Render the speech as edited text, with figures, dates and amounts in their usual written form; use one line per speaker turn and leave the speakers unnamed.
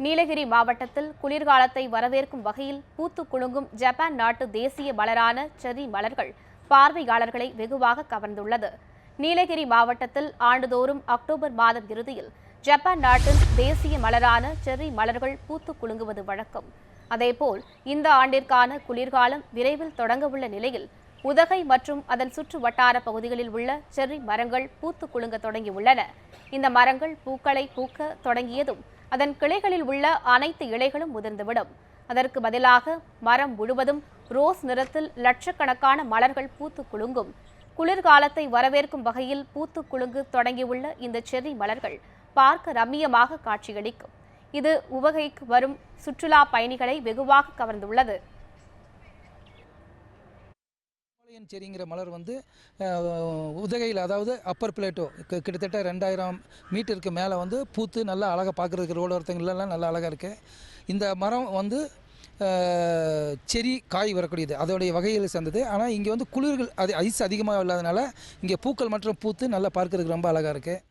நீலகிரி மாவட்டத்தில் குளிர்காலத்தை வரவேற்கும் வகையில் பூத்து குலுங்கும் ஜப்பான் நாட்டு தேசிய மலரான செர்ரி மலர்கள் பார்வையாளர்களை வெகுவாக கவர்ந்துள்ளது. நீலகிரி மாவட்டத்தில் ஆண்டுதோறும் அக்டோபர் மாதம் இறுதியில் ஜப்பான் நாட்டின் தேசிய மலரான செர்ரி மலர்கள் பூத்து குலுங்குவது வழக்கம். அதேபோல் இந்த ஆண்டிற்கான குளிர்காலம் விரைவில் தொடங்கவுள்ள நிலையில் உதகை மற்றும் அதன் சுற்று வட்டார பகுதிகளில் உள்ள செர்ரி மரங்கள் பூத்து குலுங்க தொடங்கியுள்ளன. இந்த மரங்கள் பூக்களை பூக்க தொடங்கியதும் அதன் கிளைகளில் உள்ள அனைத்து இலைகளும் உதிர்ந்துவிடும். அதற்கு பதிலாக மரம் முழுவதும் ரோஸ் நிறத்தில் லட்சக்கணக்கான மலர்கள் பூத்து குலுங்கும். குளிர்காலத்தை வரவேற்கும் வகையில் பூத்து குலுங்கு தொடங்கியுள்ள இந்த செர்ரி மலர்கள் பார்க்க ரம்மியமாக காட்சியளிக்கும். இது உவகைக்கு வரும் சுற்றுலா பயணிகளை வெகுவாக கவர்ந்துள்ளது.
செரிங்கிற மலர் உதகையில், அதாவது அப்பர் பிளேட்டோ கிட்டத்தட்ட 2000 மீட்டருக்கு மேலே பூத்து நல்லா அழகாக பார்க்குறதுக்கு ரோடோரத்துங்கள்லாம் நல்லா அழகாக இருக்குது. இந்த மரம் செரி காய் வரக்கூடியது, அதோடைய வகையில் சேர்ந்தது. ஆனால் இங்கே குளிர்கள் ஐஸ் அதிகமாக இல்லாதனால இங்கே பூக்கள் மற்றும் பூத்து நல்லா பார்க்குறதுக்கு ரொம்ப அழகாக இருக்குது.